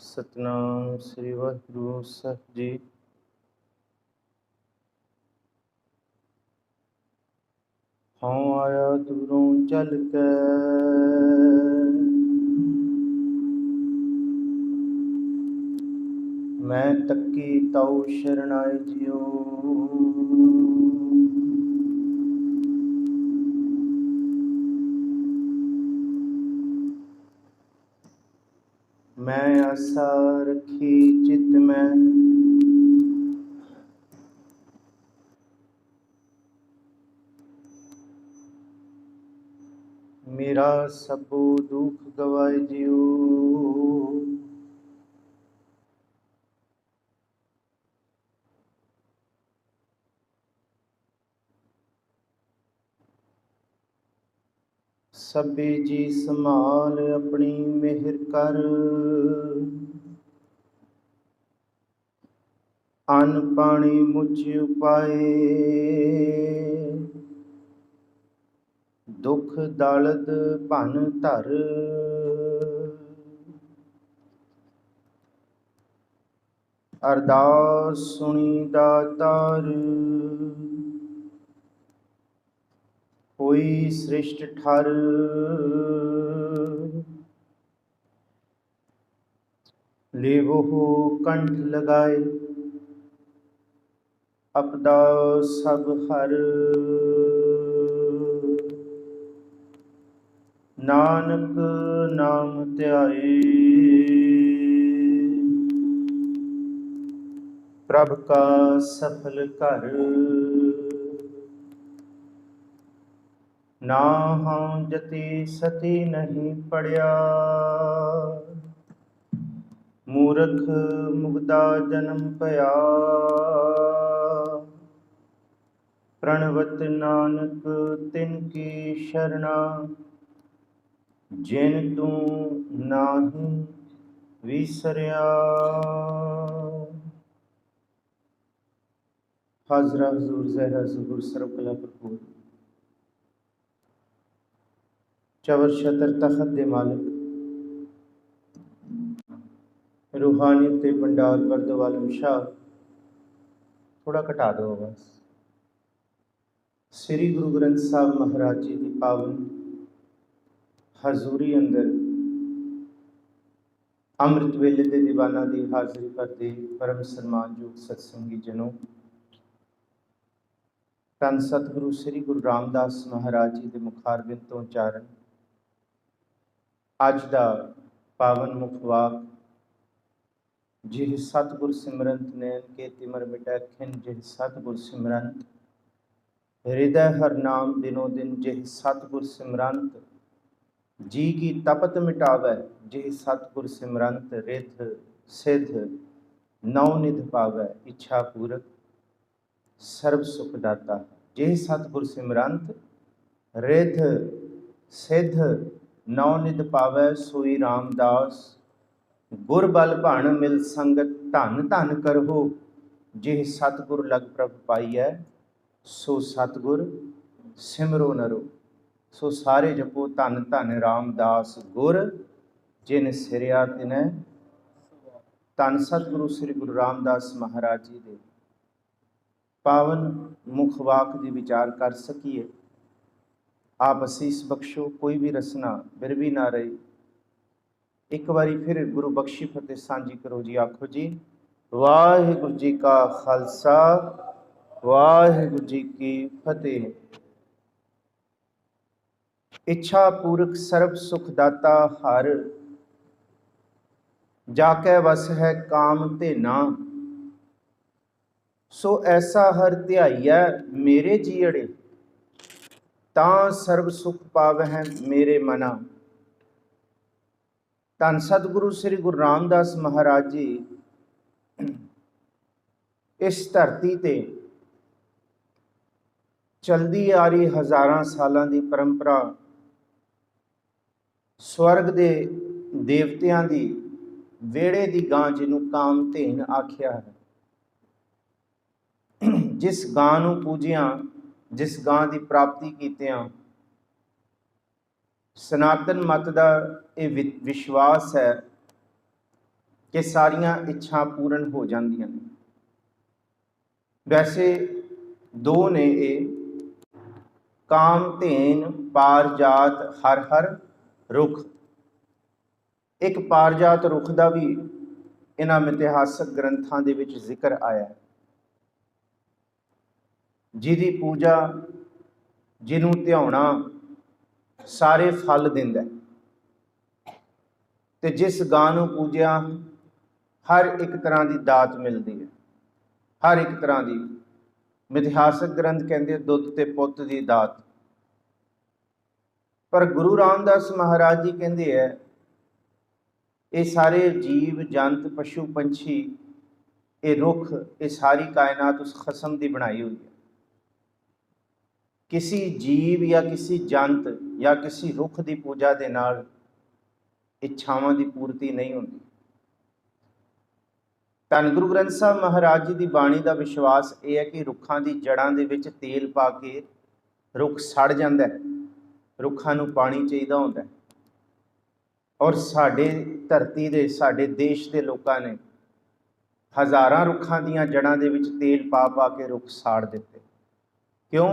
सतनाम श्री वाहिगुरु साहिब जी। हाँ आया दूरों चल के, मैं तकी ताऊ शरणाए जियो। मैं आशा रखी चित में, मेरा सबो दुख गवाए जियो। सबे जी संभाल अपनी मेहर कर, अन्न पानी मुझ उपाए। दुख दालद भन धर, अरदास सुनी दातार। होई सृष्ट ठर, लेवो कंठ लगाए। अपदा सब हर, नानक नाम ध्याए। प्रभ का सफल कर, ना हम जति सती नहीं पढ़िया। मूर्ख मुग्धा जन्म पया, प्रणवत नानक तिनकी शरणा। जिन तू नाही विसरिया। हाजरा हजूर जहरा जहूर सर्व कला भरपूर, चवर छतर तखत दे मालिक, रूहानियत दे भंडार बरदो आलम शाह। थोड़ा घटा दो बस। श्री गुरु ग्रंथ साहब महाराज जी की पावन हजूरी अंदर अमृत वेले दे दीवाना की हाजिरी करते परम सन्मानयोग सत्संगी जनों, धन सतगुरु श्री गुरु रामदास महाराज जी के मुखारबिंद तो उचारण अज का पावन मुखवाक, जिह सतगुर सिमरंत नैन के तिमर मिटै खिन। जिह सतगुर सिमरंत हृदय हर नाम दिनों दिन। जिह सतगुर सिमरंत जी की तपत मिटावै। जिह सतगुर सिमरंत रिध सिद्ध नवनिध पावै। इच्छा पूरक सर्व सुख दाता। जिह सतगुर सिमरंत रिध सिद्ध नवनिध पावै। सोई रामदास गुर बल भण मिल संगत। धन धन करहो जिह सतगुर लग प्रभ पाईऐ। सो सतगुर सिमरो नरो। सो सारे जपो धन धन रामदास गुर, जिन सिरिया तिनै। धन सतगुरु श्री गुरु रामदास महाराज जी दे पावन मुखवाक की विचार कर सकीए। आप असीस बख्शो, कोई भी रसना बिरवी ना रही। एक बारी फिर गुरु बख्शी फतेह सांझी करो जी। आखो जी वाहिगुरु जी का खालसा, वाहिगुरु जी की फतेह। इच्छा पूरक सर्व सुख दाता हर, जाकै वस है काम धेना। सो ऐसा हर ध्याइया मेरे जीअड़े, तां सर्व सुख पावै मेरे मना। धन सतगुरु श्री गुरु रामदास महाराज जी इस धरती ते चलदी आ रही हज़ारां सालां दी परंपरा, स्वर्ग दे देवतियां दी वेड़े दी गां जिन्हों कामधेन आख्या है। जिस गां नूं पूजिया, जिस गां की प्राप्ति कीतियां, सनातन मत का यह विश्वास है कि सारियां इच्छा पूर्ण हो जांदियां ने। वैसे दो ने ये, काम धेन पारजात हर हर रुख। एक पारजात रुख का भी इन्हां मितिहासक ग्रंथां दे विच जिक्र आया है, जिहदी पूजा जिन्हों ध्याउणा सारे फल दिंदा है, ते जिस गां नूं पूजिया हर एक तरह की दात मिलती है, हर एक तरह की। मितिहासक ग्रंथ कहते दुध ते पुत की दात। पर गुरु रामदास महाराज जी कहते हैं ये सारे जीव जंत पशु पंछी, ये रुख, ये सारी कायनात उस खसम की बनाई हुई है। किसी जीव या किसी जंत या किसी रुख की पूजा के नाल इच्छावां की पूर्ति नहीं होती। धन गुरु ग्रंथ साहब महाराज जी की बाणी का विश्वास यह है कि रुखां की जड़ां दे विच तेल पा के रुख सड़ जाता है, रुखां नूं पानी चाहिदा होंदा है। और साडे धरती दे, साडे देश के लोगों ने हज़ारां रुखां दीयां जड़ां दे विच तेल पा पा के रुख साड़ दिते। क्यों?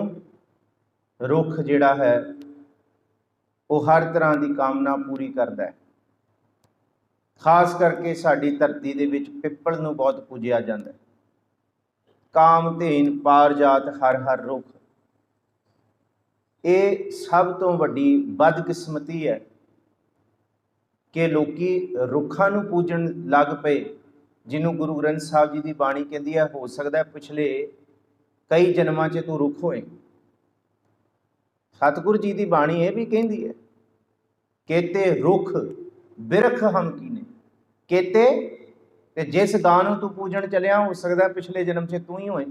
रुख जिहड़ा है वो हर तरह की कामना पूरी करता है। खास करके साडी धरती दे विच पिपल नूं बहुत पूजिया जाता है। काम धेन पारजात हर हर रुख, ये सब तो वड्डी बदकिस्मती है कि लोकी रुखां नूं पूजन लग पे, जिन्हों गुरु ग्रंथ साहब जी की बाणी कहती है हो सकता है पिछले कई जन्मां च तू रुख होए। सतगुरु जी की बाणी ये भी कहती है केते रुख बिरख हम कीने, केते ते जिस गां नूं तू पूजन चलिया हो सकता है पिछले जन्म से तू ही होए।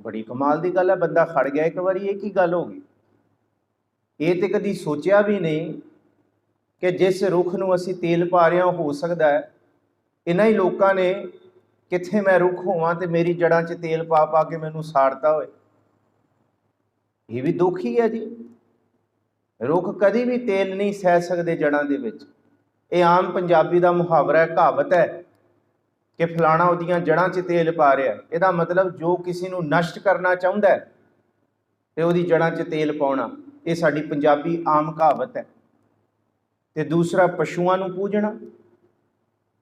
बड़ी कमाल की गल है, बंदा खड़ गया एक बार, ये की गल हो गई। ये तो कभी सोचा भी नहीं कि जिस रुख नूं असीं तेल पा रहे हो सकता है इन्हां ही लोगों ने कित्थे मैं रुख होवां ते मेरी जड़ां च तेल पा पा के मैनूं साड़ता होए। ये भी दुख ही है जी। रुख कभी भी तेल नहीं सह सकते जड़ां दे विच। ये आम पंजाबी का मुहावरा है, कहावत है कि फलाना उहदियां जड़ां च तेल पा रहा है। इहदा मतलब जो किसी नूं नष्ट करना चाहुंदा है ते उहदी जड़ां च तेल पाउणा, ये साडी पंजाबी आम कहावत है। ते दूसरा पशुआं नूं पूजना।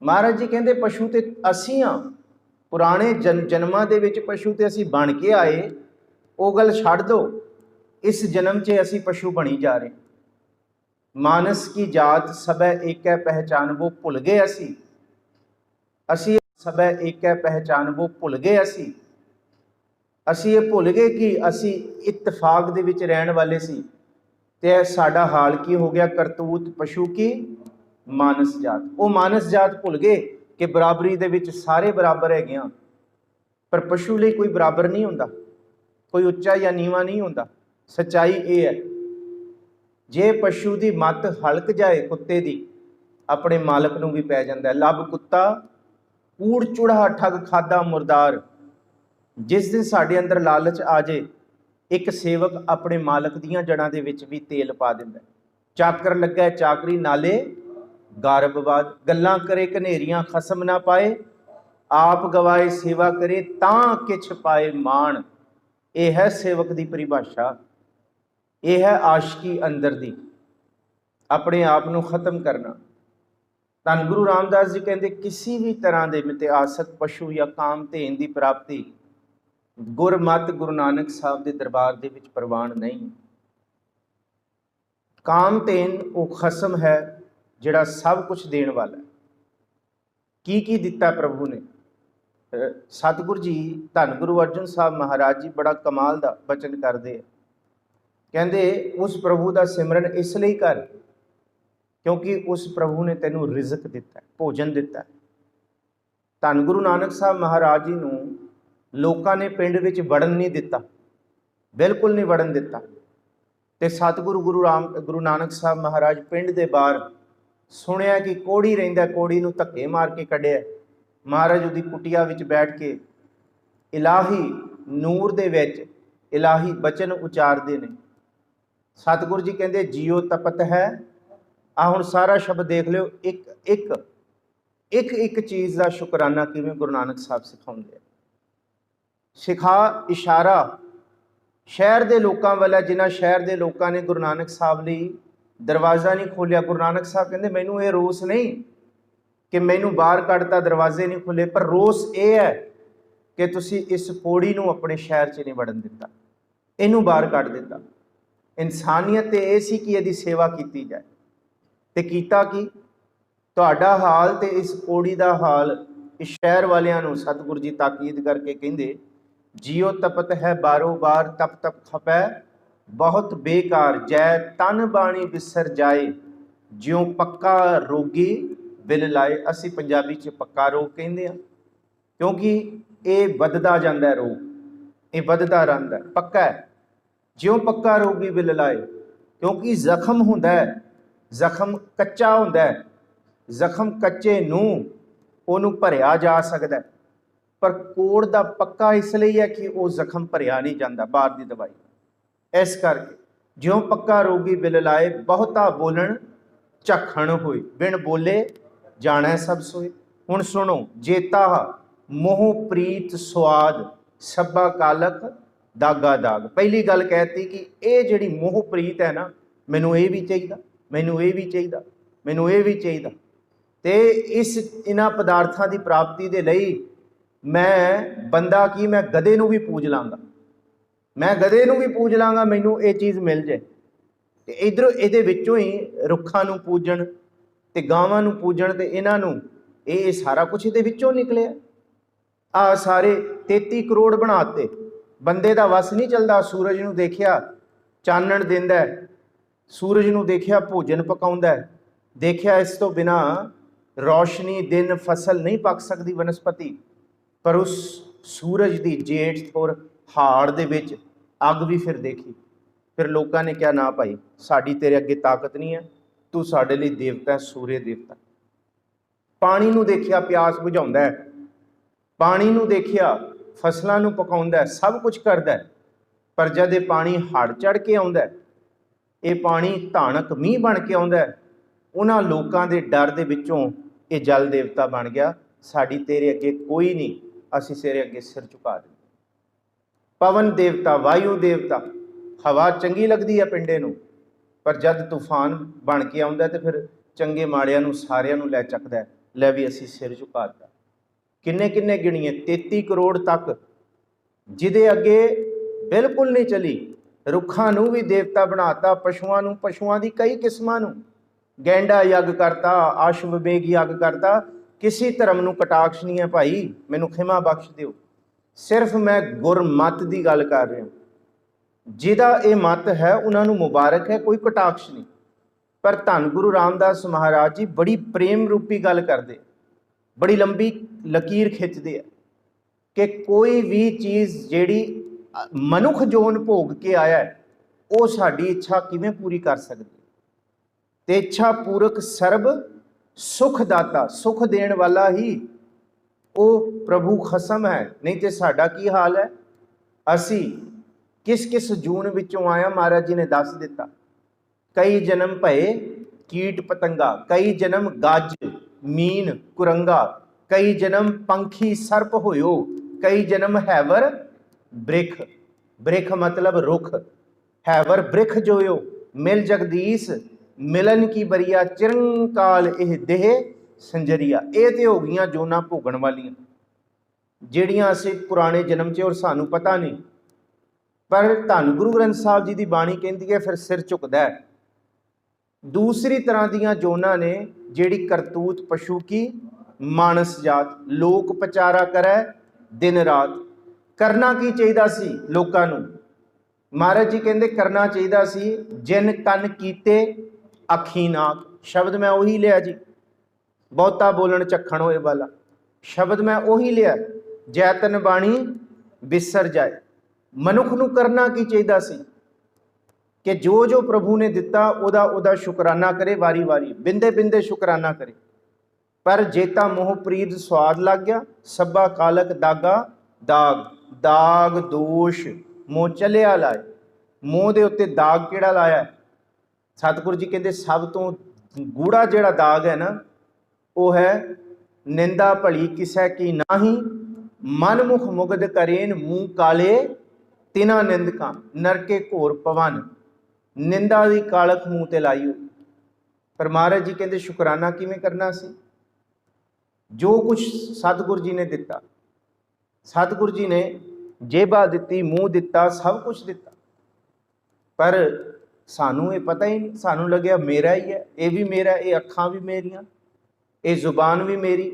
महाराज जी कहते पशु ते असीं हाँ, पुराने जन्मां दे विच पशु ते असीं बन के आए, वो गल छड्ड दो, इस जन्म च असीं पशु बनी जा रहे। मानस की जात सबै एक है पहचान वो भुल गए असी सबै एक है पहचान वो भुल गए असी ये भुल गए कि असी इतफाक दे विच रहन वाले सी, ते साडा हाल की हो गया करतूत पशु की मानस जात। वो मानस जात भुल गए कि बराबरी दे विच सारे बराबर है, पर पशु लिए कोई बराबर नहीं होंदा, कोई उच्चा या नीवा नहीं होंदा। सच्चाई ये है जे पशु की मत हल्क जाए कुत्ते की, अपने मालक नूं भी पै जांदा है। लब कुत्ता कूड़ चूड़ा ठग खादा मुरदार। जिस दिन साडे अंदर लालच आ जाए, एक सेवक अपने मालक दीयां जड़ां दे विच भी तेल पा दिंदा है। चाकर लग्गा चाकरी नाले गारबवाद, गल्लां करे घनेरियां खसम ना पाए, आप गवाए सेवा करे तां किछ पाए मान। यह है सेवक की परिभाषा, यह है आशिकी अंदर दी, अपने आप को खत्म करना। धन गुरु रामदास जी कहते किसी भी तरह के मितिहासक पशु या काम धेन की प्राप्ति गुरमत गुरु नानक साहब के दरबार के विच प्रवान नहीं। काम धेन वो खसम है जिहड़ा सब कुछ देण वाला है। की दिता प्रभु ने? सतगुरु जी धन गुरु अर्जन साहब महाराज जी बड़ा कमाल का वचन करते हैं। कहते उस प्रभु का सिमरन इसलिए कर क्योंकि उस प्रभु ने तेनों रिजक दिता है, भोजन दिता है। धन गुरु नानक साहब महाराज जी नूं लोकां ने पिंड विच वड़न नहीं दिता, बिल्कुल नहीं वड़न दिता। ते सतगुरु गुरु नानक साहब महाराज पिंड के बाहर सुनिया कि कोड़ी रहिंदा, कोड़ी नूं धक्के मार के कढ़िया। महाराज उहदी कुटिया विच बैठ के इलाही नूर दे विच इलाही बचन उचारते ने। सतगुरु जी कहते जियो तपत है, आ हुण सारा शब्द देख लो, एक एक एक एक चीज़ का शुकराना किवें गुरु नानक साहब सिखाउंदे। सिखा इशारा शहर के लोगों वाला, जिन्होंने शहर के लोगों ने गुरु नानक साहब लिए दरवाज़ा नहीं खोलिया। गुरु नानक साहब कहते मैनू ये रोस नहीं कि मैनू बाहर कढ़ता, दरवाजे नहीं खुले, पर रोस ये है कि तुसी इस पौड़ी नूं अपने शहर च नहीं वड़न दिता, इनू बाहर कढ़ दिता। इंसानियत ये सी कि यदि सेवा की जाए तो कीता की तुहाडा हाल तो इस पौड़ी का हाल इस शहर वालियां नूं सतगुरु जी ताकीद करके कहिंदे जियो तपत है बारो बार तप तप खपै बहुत बेकार जै तन बाणी बिसर जाए ज्यों पक्का रोगी बिल लाए। असी पंजाबी च पक्का रोग कहते हैं क्योंकि ये वधदा जांदा है, रोग ये वधदा रहिंदा है, पक्का है। ज्यों पक्का रोगी बिल लाए क्योंकि जख्म हुंदा है, जख्म कच्चा हुंदा है, जख्म कच्चे नूं ओनू भरिया जा सकता है, पर कोड़ दा पक्का इसलिए है कि वो जख्म भरिया नहीं जाता बाहर की दवाई। इस करके ज्यों पक्का रोगी बिल लाए बहुता बोलन झखण होए बिन बोले जाना सब सोए। हुण सुनो जेता मोह प्रीत स्वाद सब्बा कालक दागा दाग। पहली गल कहती कि ये जिहड़ी मोह प्रीत है ना, मैनू ये भी चाहिए, मैनू ये भी चाहिए, मैनू ये भी चाहिए, तो इस इन्हां पदार्थां की प्राप्ति के लिए मैं बंदा की मैं गधे नूं भी पूज लाँगा, मैं गधे नूं भी पूज लाँगा, मैनू ये चीज़ मिल जाए। तो इधरों ये विचों ही रुखां नूं पूजन ते गावां नूं पूजन ते इन्हां नूं ये सारा कुछ ये विचों निकलिया। आ सारे 33 करोड़ बनाते, बंदे का वस नहीं चलता। सूरज नूं देखिया चानण दिंदा है, सूरज नूं देखिया भोजन पकाउंदा है, देखिया इस तो बिना रोशनी दिन फसल नहीं पक सकती वनस्पति, पर उस सूरज की जेठ और हाड़ दे विच अग भी फिर देखी। फिर लोगों ने क्या ना भाई साड़ी तेरे अगे ताकत नहीं है, तू साडे लई देवता है, सूर्य देवता। पानी नूं देखिया प्यास बुझाउंदा है, पानी नूं देखिया फसलों नूं पकाउंदा है, सब कुछ करदा है, पर जद ये पानी हड़ चढ़ के आउंदा है, ये पानी धानक मींह बन के आउंदा है, उन्हां लोकां दे डर दे विचों ये जल देवता बन गया। साडी तेरे अगे कोई नहीं, असीं तेरे अगे सिर झुका देंगे। पवन देवता, वायु देवता, हवा चंगी लगती है पिंडे नूं, पर जद तूफान बन के आउंदा तो फिर चंगे माड़ियां नूं सारियां नूं लै चकदा है, लै भी असीं सिर झुकाता। किन्ने किन्ने गिणीए 33 करोड़ तक जिदे अगे बिल्कुल नहीं चली। रुखां नूं भी देवता बनाता, पशुआं नूं, पशुआं दी कई किस्मां नूं, गैंडा यग करता, अश्वमेघ यग करता। किसी धर्म नूं कटाक्ष नहीं है भाई, मैनू खिमा बख्श दिओ, सिर्फ मैं गुरमत की गल कर रहा। जिहदा ये मत है उन्होंने मुबारक है, कोई कटाक्ष नहीं। पर धन गुरु रामदास महाराज जी बड़ी प्रेम रूपी गल करते, बड़ी लंबी लकीर खिंचते हैं कि कोई भी चीज़ जिहड़ी मनुख जोन भोग के आया है वो साडी इच्छा किवें पूरी कर सकती। ते इच्छा पूरक सर्ब सुखदाता, सुख देण वाला ही वो प्रभु खसम है। नहीं तो साडा की हाल है, असी किस किस जून विचों आया महाराज जी ने दस दिता। कई जन्म भये कीट पतंगा, कई जन्म गज मीन कुरंगा, कई जन्म पंखी सर्प होयो, कई जन्म हैवर बृख, बृख मतलब रुख, हैवर बृख जोयो, मिल जगदीश मिलन की बरिया चिरंकाल एह देह संजरिया। ये तो हो गई जोना भोगण वालियां जिहड़ियां असीं पुराने जन्म च और सानू पता नहीं। पर धन गुरु ग्रंथ साहब जी की बाणी कहती है फिर सिर झुकदा है। दूसरी तरह दियां जोना ने जिहड़ी करतूत पशु की मानस जात, लोक पचारा करे दिन रात। करना की चाहिए सी लोकां नूं, महाराज जी कहते करना चाहिए सी जिन कन कीते अखी नाक। शब्द मैं उही लिया जी, बहुता बोलन झखण होए वाला शब्द मैं उही लिया, जैतन बाणी बिसर जाए। मनुख नूं करना की चाहिए सी कि जो जो प्रभु ने दिता उदा उदा शुकराना करे, वारी वारी बिंदे बिंदे शुकराना करे। पर जेता मोह प्रीत स्वाद लग गया सब्बा कालक दागा दाग। दाग दोष मोह चलिया लाए, मोह दे उत्ते दाग किहड़ा लाया। सतगुरु जी कहते सब तो गूढ़ा जिहड़ा दाग है ना वो है निंदा भली किसै की नाही, मन मुख मुगध करेन मूँह काले तिना निंदका, नरके घोर पवन। निंदा की कालख मूँह ते लाई हुई। पर महाराज जी कहते शुकराना किवें करना सी? जो कुछ सतगुरु जी ने दिता, सतगुरु जी ने जेबा दिती, मूँह दिता, सब कुछ दिता, पर सानू ये पता ही नहीं। सानू लग्या मेरा ही है, ये भी मेरा, ये अखां भी मेरियां, ये जुबान भी मेरी,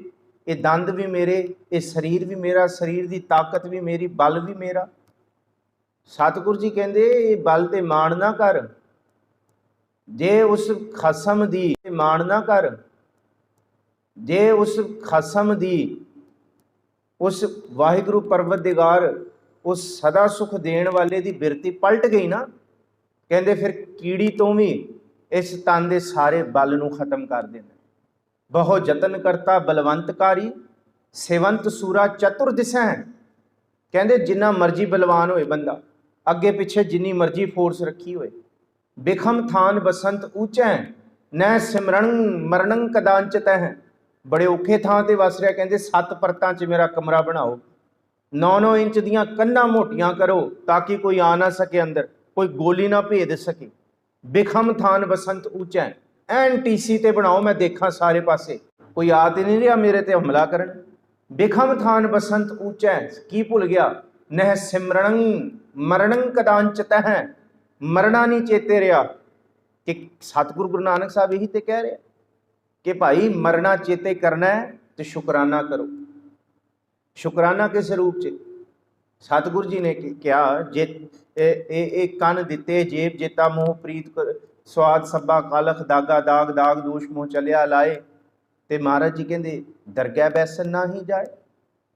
ये दंद भी मेरे, ये शरीर भी मेरा, शरीर की ताकत भी मेरी, बल भी मेरा। सतगुरु जी कहते ये बल ते माण ना कर, जे उस खसम दी माण ना कर, जे उस खसम दी, उस वाहिगुरु परवतदिगार, उस सदा सुख देण वाले दी बिरती पलट गई ना, कहते फिर कीड़ी तो भी इस तन के सारे बल नूं खत्म कर देना। बहु जतन करता बलवंतकारी, सेवंत सूरा चतुर दिसै। कहते जिन्ना मर्जी बलवान होए बंदा, अगे पिछे जिन्नी मर्जी फोर्स रखी होए, बिखम थान बसंत ऊंचा, न सिमरण मरणं कदांचत है। बड़े औखे थां ते वस रहा, कहते 7 परतां च मेरा कमरा बनाओ, 9-9 इंच दियां कन्नां मोटियां करो ताकि कोई आ ना सके अंदर, कोई गोली ना भेद सके। बिखम थान बसंत ऊंचा, एन टीसी ते बनाओ, मैं देखा सारे पासे कोई आ तो नहीं रहा मेरे ते हमला करन। बिखम थान बसंत ऊंचा, की भुल गया, नह सिमरण मरणं कदांचत है, मरना नहीं चेते रहा। कि सतगुरु गुरु नानक साहब यही तो कह रहे कि भाई मरना चेते करना है तो शुकराना करो। शुकराना किस रूप च? सतगुरु जी ने क्या, जे एक कन दिते जेब जेता मोह प्रीत स्वाद सब्बा कालख दागा दाग दाग दोष मोह चलिया लाए। ते महाराज जी कहते दरगह बैसन ना ही जाए।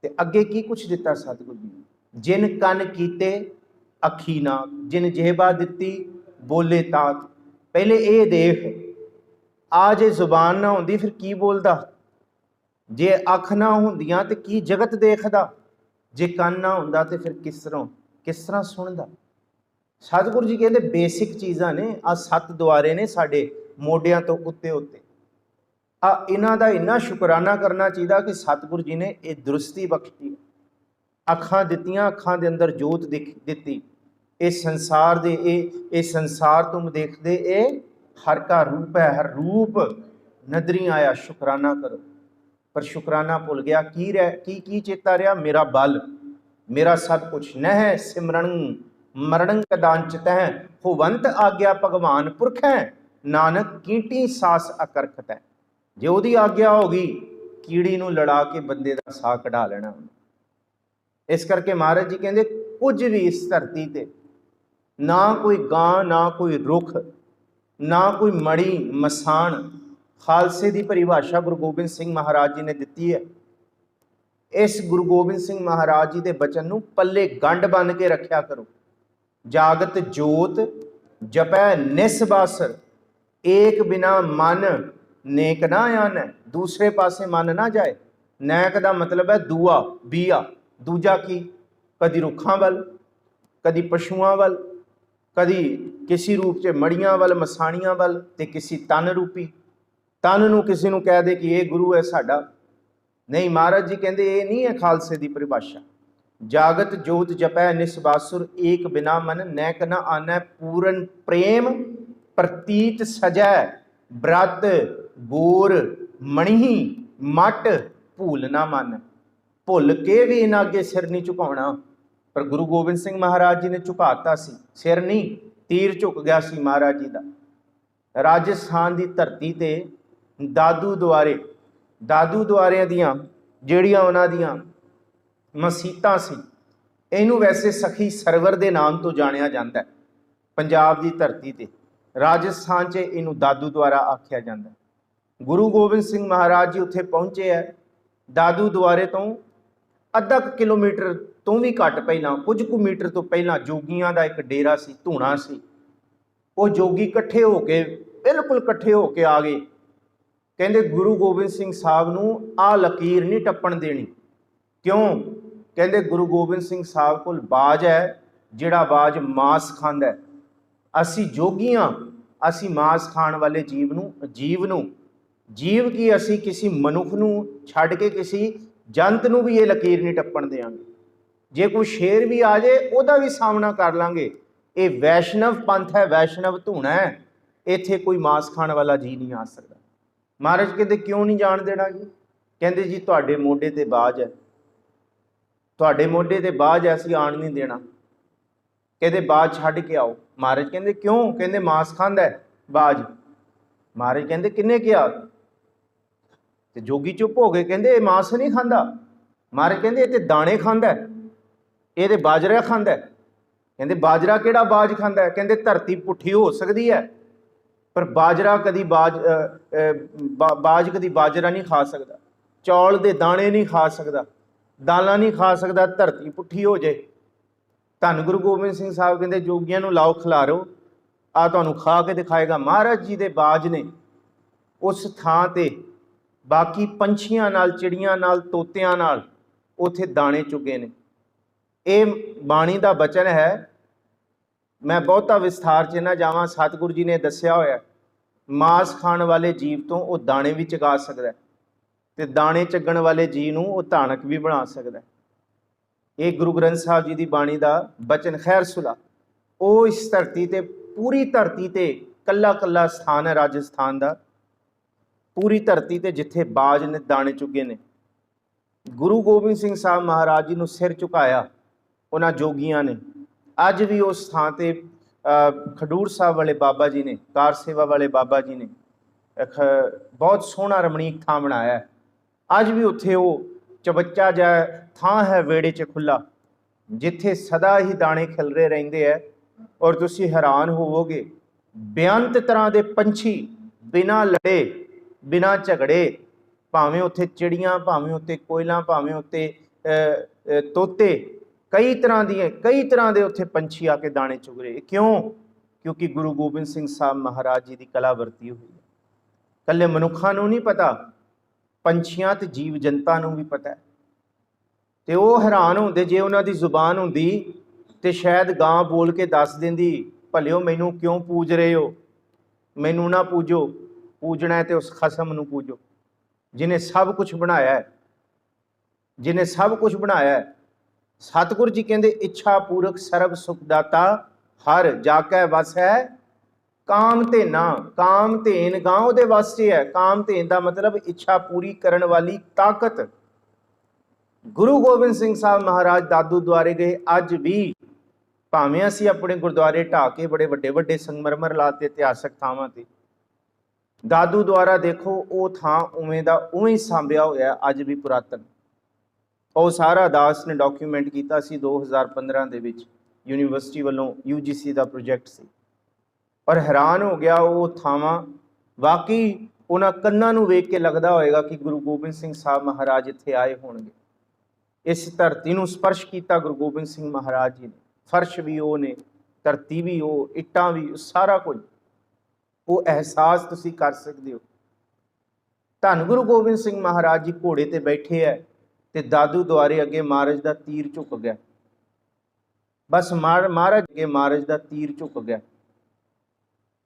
ते अगे की कुछ दिता सतगुरु जी ने, जिन कन कीते अखी नाक, जिन जेहबा दिती बोले तात। पहले ये देख, आ जे जुबान ना होंदी फिर की बोलदा, जे अख ना होंदियां तो की जगत देखदा, जे कन ना होंदा तो फिर किस तरह सुनदा। सतगुरु जी कहते बेसिक चीज़ां ने, आ 7 द्वारे ने साडे मोढियां तो उत्ते उत्ते। इन्हां दा इन्ना शुकराना करना चाहिए कि सतगुरु जी ने ये दुरुस्ती बख्शी, अखां दित्तियां, अखां दे अंदर जोत दित्ती। इस संसार दे ये संसार तुम देखदे ए हर का रूप है, हर रूप नदरी आया, शुकराना करो। पर शुकराना भुल गया। की चेता रहा, मेरा बल, मेरा सब कुछ। न है सिमरण मरणं कदांचत है, होवंत आग्या भगवान पुरख है, नानक कीटी सास अकरखत है। जे उहदी आग्या होगी, कीड़ी नूं लड़ा के बंदे दा साह कढ़ा लेना। इस करके महाराज जी कहते कुछ भी इस धरती ते, ना कोई गां, ना कोई रुख, ना कोई मड़ी मसान, खालसे की परिभाषा गुरु गोबिंद सिंह महाराज जी ने दी है। इस गुरु गोबिंद सिंह महाराज जी के बचन नूं पल्ले गंढ बन के रखा करो। जागत जोत जपै निसबासर, एक बिना मन नेक ना आना। दूसरे पासे मन ना जाए। नैक का मतलब है दूआ, बीआ। दूजा की, कदी रुखां वल, कदी पशुआं वल, कदी किसी रूप से मड़ियां वल, मसाणियां वल, ते किसी तन रूपी। तन नूं किसी नूं कह दे कि ये गुरु है साडा, नहीं। महाराज जी कहते ये नहीं है खालसे की परिभाषा। जागत जोत जपै निसबासुर, एक बिना मन नैक न आनै। पूरन प्रेम प्रतीत सजै, ब्रत गोर मणि मट भूल ना मन। भुल के भी इन्हां अगे सिर नहीं झुकाउणा। पर गुरु गोबिंद सिंह महाराज जी ने झुकाता सी सिर, नहीं तीर झुक गया सी महाराज जी का। राजस्थान की धरती ते दादू दुआरे दियां ਜਿਹੜੀਆਂ ਉਹਨਾਂ ਦੀਆਂ ਮਸੀਤਾਂ ਸੀ, ਇਹਨੂੰ वैसे सखी सरवर के नाम तो जानिया जाता है। पंजाब की धरती ते राजस्थान च इनू दादू द्वारा आख्या जाता है। गुरु गोबिंद सिंह महाराज जी उत्थे पहुँचे है। दादू द्वारे तो अद्धा किलोमीटर तो भी घट पहला, कुछ कु मीटर तो पहला जोगियां का एक डेरा सी, धूणा सी। वो जोगी कट्ठे होके, बिल्कुल कट्ठे होके आ गए। कहते गुरु गोबिंद सिंह साहब नूं आ लकीर नहीं टप्पण देनी। क्यों? कहते गुरु गोबिंद सिंह साहब कोल बाज है, जिहड़ा बाज मांस खांदा है। असी जोगी हाँ, असी मांस खाण वाले जीव नूं जीव की असी किसी मनुख नूं छड्ड के किसी जंत नूं भी ये लकीर नहीं टप्पण देंगे। जे कोई शेर भी आ जाए ਉਹਦਾ भी सामना कर लांगे। ये वैष्णव पंथ है, वैष्णव धूना है, इत्थे कोई मांस खाने वाला जी नहीं आ सकता। महाराज कहते क्यों नहीं जान देना जी? कहते जी तुहाडे मोढे ते बाज है, तुहाडे मोढे ते बाज है, असीं आण नहीं देना। कहते बाज छड्ड के आओ। महाराज कहते क्यों? कहते मांस खांदा है बाज। महाराज कहते किन्ने कहा? ते जोगी चुप हो गए, कहते मांस नहीं खांदा। महाराज कहते ये ते दाने खांदा है, ये ते बाजरा खांदा है। कहते बाजरा किहड़ा बाज खांदा है? कहते धरती पुठी हो सकती है पर बाजरा कदी बाज कदी बाजरा नहीं खा सकता, चौल दे दाने नहीं खा सकता, दालां नहीं खा सकता, धरती पुठी हो जाए। धन गुरु गोबिंद सिंह साहब कहते जोगियां नूं लाओ खिलारो, आ तुहानूं खा के दिखाएगा। महाराज जी दे बाज ने उस थां ते बाकी पंछियां नाल, चिड़ियां नाल, तोतियां नाल उत्थे दाने चुगे ने। ये बाणी दा बचन है, मैं बहुता विस्तार च ना जावां। सतगुरु जी ने दस्सिया होया मांस खाण वाले जीव तो वो दाने भी चगा सकदा है ते दाने चगण वाले जीव नूं वो धानक भी बना सकदा है। ये गुरु ग्रंथ साहब जी की बाणी का बचन। खैर सुला वो इस धरती ते, पूरी धरती ते कल्ला कल्ला स्थान है राजस्थान का, पूरी धरती ते जिथे बाज ने दाने चुगे ने। गुरु गोबिंद सिंह साहब महाराज जी नूं सिर झुकाया उन्हां जोगियां ने। अज भी उस थां ते खडूर साहब वाले बाबा जी ने, कार सेवा वाले बाबा जी ने बहुत सोहना रमणीक थां बनाया है। अज भी उत्थे वो चबच्चा जा थां है वेड़े च खुला, जिथे सदा ही दाने खिलरे रहिंदे है। और तुसी हैरान होवोगे, बेअंत तरह के पंछी बिना लड़े बिना झगड़े, भावें उत्थे चिड़ियां, भावें उत्ते कोयलां, भावें उत्ते तोते, कई तरह के उत्थे पंछी आके दाने चुग रहे। क्यों? क्योंकि गुरु गोबिंद सिंह साहब महाराज जी की कला वरती हुई है। कल्ले मनुखा नूं नहीं पता, पंछियां ते जीव जनता नूं भी पता है। ते वो हैरान होंदे जे उन्हां दी जुबान हुंदी ते शायद गां बोल के दस दिंदी, भलिओ मैनू क्यों पूज रहे हो, मैनू ना पूजो, पूजना है तो उस खसम नूं पूजो जिन्हें सब कुछ बनाया है, जिन्हें सब कुछ बनाया है। सतगुरु जी कहते इच्छा पूरक सर्व सुखदाता हर जाकै वस है काम धेना। काम धेन गां उहदे वस च है। काम धेन का मतलब इच्छा पूरी करने वाली ताकत। गुरु गोबिंद सिंह साहब महाराज दादू द्वारे गए। अज भी भावें असीं अपने गुरुद्वारे ढा के बड़े वड्डे वड्डे संगमरमर लाते इतिहासक थावां ते, दादू द्वारा देखो वो थां उवें दा उवें सांभिया होया अज भी पुरातन। और सारा दास ने डॉक्यूमेंट किया 2015 दे विच यूनीवर्सिटी वालों UGC का प्रोजैक्ट से। और हैरान हो गया वो थावां, वाकई उन्हां कन्नां नूं वेख के लगदा होएगा कि गुरु गोबिंद सिंह साहब महाराज इत्थे आए होणगे। इस धरती नूं स्पर्श किया गुरु गोबिंद सिंह महाराज जी ने। फर्श भी वो ने, धरती भी वो, इट्टां भी, सारा कुछ वो एहसास तुसीं कर सकते हो। धन गुरु गोबिंद सिंह महाराज जी घोड़े ते बैठे है ते दादू द्वारे अगे महाराज का तीर झुक गया। बस महाराज अगे महाराज का तीर झुक गया।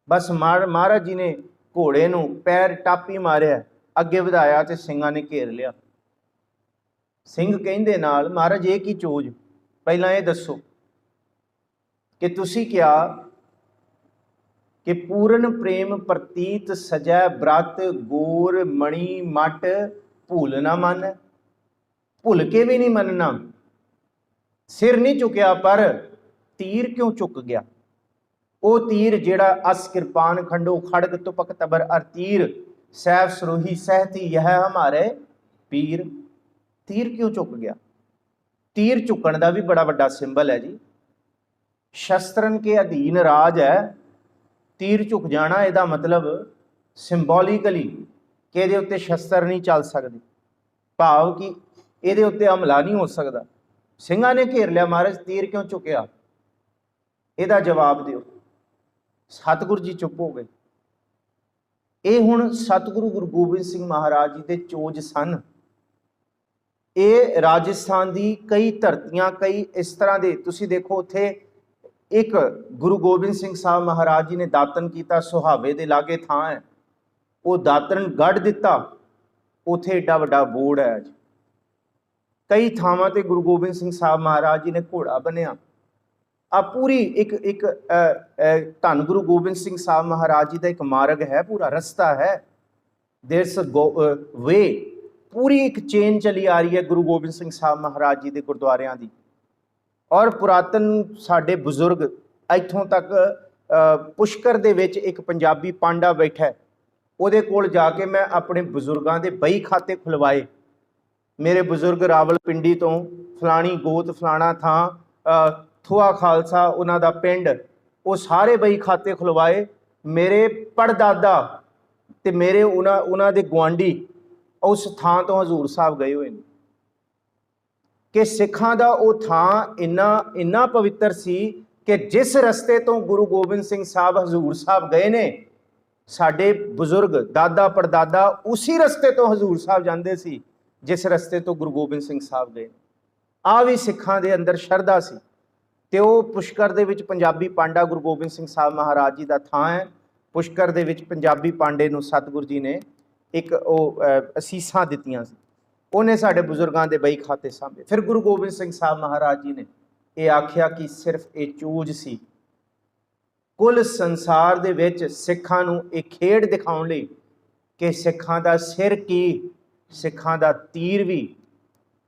बस महाराज जी ने घोड़े नूं पैर टापी मारिया, अगे वधाया ते सिंघां ने घेर लिया। सिंह कहंदे नाल महाराज ये की चोज, पहला ये दसो कि तुसी क्या कि पूर्ण प्रेम प्रतीत सजै ब्रत गोर मणि मट भूल ना मन। भुल के भी नहीं मनना। सिर नहीं चुकया पर तीर क्यों चुक गया? वो तीर जेड़ा अस कृपान खंडो खड़ग तुपक तबर अर तीर सैफ सरोही सहती यह हमारे पीर। तीर क्यों चुक गया? तीर चुकन का भी बड़ा बड़ा सिंबल है जी। शस्त्रन के अधीन राज है, तीर झुक जाना यदा मतलब सिंबॉलिकली कि ये उत्ते शस्त्र नहीं चल सकते, भाव कि ये उत्ते हमला नहीं हो सकता। सिंघां ने घेर लिया, महाराज तीर क्यों चुकया? ਇਹਦਾ जवाब दिओ। सतगुरु जी चुप हो गए। ये हुण सतगुरु गुरु गोबिंद सिंह महाराज जी के चोज सन। ये राजस्थान की कई धरतियां, कई इस तरह के तुसीं देखो उत्थे एक गुरु गोबिंद सिंह साहब महाराज जी ने दातन किया, सुहावे के लागे थां है, वो दातन गढ़ दिता, उत्थे एडा वड्डा बोर्ड है। अज कई थावां ते गुरु गोबिंद सिंह साहब महाराज जी ने घोड़ा बनिया। आ पूरी एक एक धन गुरु गोबिंद सिंह साहब महाराज जी का एक मार्ग है, पूरा रस्ता है, देयर्स वे, पूरी एक चेन चली आ रही है गुरु गोबिंद सिंह साहब महाराज जी के गुरुद्वारियां दी। और पुरातन साडे बजुर्ग इत्थों तक पुष्कर दे विच एक पंजाबी पांडा बैठा है, उहदे कोल जाके मैं अपने बजुर्गों के बही खाते खुलवाए। मेरे बजुर्ग रावलपिंडी तो फलानी गोत फलाना थां थोआ खालसा उन्हां दा पिंड, वो सारे बही खाते खुलवाए। मेरे पड़दादा ते मेरे उन्हां दे गुआंढी उस थां तो हजूर साहब गए हुए हैं कि सिखां दा वो थां इन्ना इन्ना पवित्र सी कि जिस रस्ते तो गुरु गोबिंद सिंह साहब हजूर साहब गए ने, साडे बुजुर्ग दादा पड़दादा उसी रस्ते तो हजूर साहब जाते सी जिस रस्ते तो गुरु गोबिंद सिंह साहब गए। आ भी सिखां दे अंदर शरधा सी। ते वो पुष्कर दे विच पंजाबी पांडा गुरु गोबिंद सिंह साहब महाराज जी का थां है। पुष्कर दे विच पंजाबी पांडे नूं सतगुरु जी ने एक असीसां दित्तियां सी, उन्हें साडे बुजुर्गों के बही खाते सामभे। फिर गुरु गोबिंद सिंह साहब महाराज जी ने यह आख्या कि सिर्फ ये चूज सी, कुल संसार दे विच सिखां नूं एक खेड दिखाउण लई कि सिखां दा सिर की, सिखां दा तीर भी,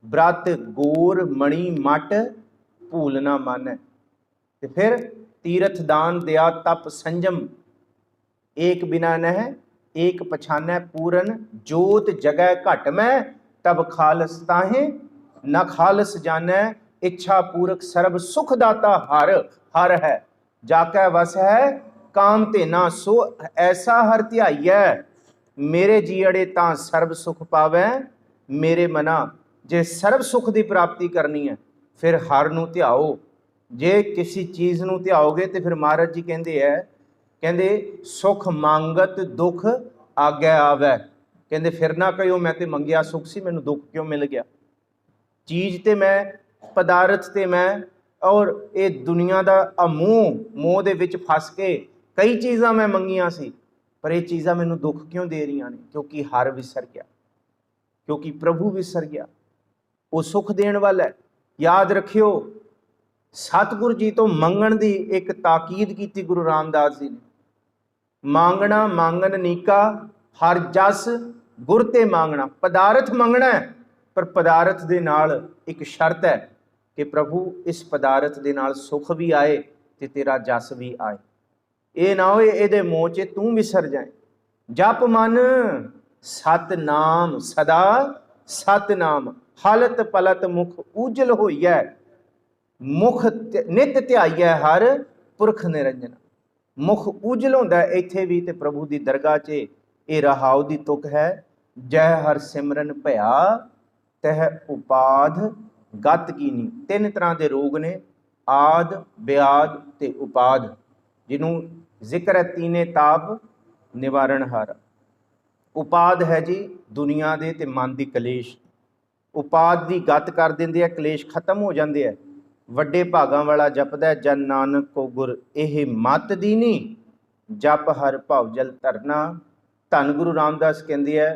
ब्रत गोर मणि मट भूलना मन है। ते फिर तीरथ दान दया तप संजम, एक बिना नह एक पछानै पूरन, जोत जगह घट में तब खालस ताहे न खालस जानै, इच्छा पूरक सर्व सुख दाता हर हर है, जाकै वस है काम तेना, सो ऐसा हर ध्याइयै मेरे जीअड़े तां सर्व सुख पावै मेरे मना। जे सर्व सुख की प्राप्ति करनी है फिर हर नूं ध्याओ। जे किसी चीज़ नूं ध्याओगे तो फिर महाराज जी कहते हैं, कहते सुख मांगत दुख आगे आवे। कहते फिर ना कहो मैं तो मंगिया सुख सी, मैनू दुख क्यों मिल गया। चीज़ तो मैं, पदार्थ तो मैं, और ये दुनिया का मोह दे विच फस के कई चीज़ां मैं मंगिया सी, पर ये चीज़ां मैनू दुख क्यों दे रही ने, क्योंकि हर विसर गया, क्योंकि प्रभु विसर गया। वो सुख देण वाला है। याद रखियो, सतगुरु जी तो मंगण की एक ताकीद की गुरु रामदास जी ने, मांगना मांगन नीका हर जस गुर ते मांगना। पदार्थ मंगना है, पर पदार्थ दे नाल एक शर्त है कि प्रभु इस पदार्थ दे नाल सुख भी आए ते तेरा जस भी आए। ये ना होए इहदे मोह च तू विसर जाए। जप मन सतनाम सदा सतनाम, हलत पलत मुख उजल होइए, मुख नित ध्याइए हर पुरख निरंजन। मुख उजल होंदा इत्थे भी ते प्रभु की दरगाह च ये रहाउ की तुक है। जय हर सिमरन भया तह उपाध गत कीनी। तीन तरह के रोग ने, आद ब्याद ते उपाध, जिन्हों जिक्र है तीने ताप निवारण हार। उपाध है जी दुनिया के ते मन की कलेश, उपाध की गत कर देंदे है, कलेश खत्म हो जाते हैं। वड्डे भागां वाला जपदा जन नानक को गुर एह मत दीनी, जप हर भाव जल धरना। धन गुरु रामदास कहते हैं,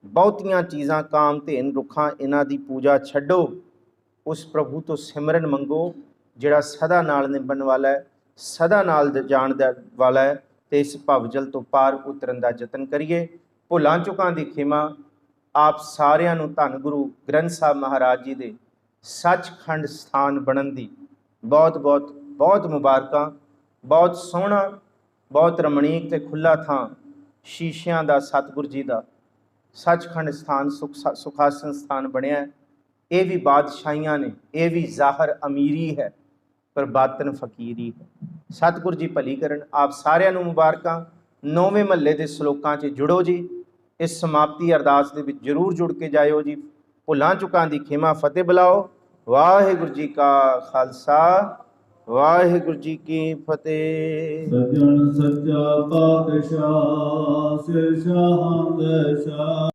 बहुतियां चीज़ां काम धेन रुखां इन्हां दी पूजा छड्डो, उस प्रभु तो सिमरन मंगो जिहड़ा सदा नाल निभण वाला है, सदा नाल जाण वाला है। तो इस भवजल तो पार उतरन का यतन करिए। भुलां चुकां दी खिमा आप सारियां नूं धन गुरु ग्रंथ साहब महाराज जी दे सचखंड स्थान बनन दी बहुत बहुत बहुत मुबारकां। बहुत सोहना, बहुत रमणीक ते खुला थां शीशियां दा सतगुर जी का सचखंड स्थान सुखासन स्थान बनया। ये भी बादशाहियां ने, ये भी ज़ाहर अमीरी है, पर बातन फकीरी है। सतगुर जी भली करन। आप सारियां नूं मुबारकां। 9वें महल्ले के सलोकां च जुड़ो जी। इस समाप्ति अरदास दे विच जरूर जुड़ के जाओ जी। भुलां चुकां दी खिमा फतेह बुलाओ। वाहिगुरू जी का खालसा, वाहिगुरू जी की फतेह। सज्जन सच्चा पातशाह सिर शाह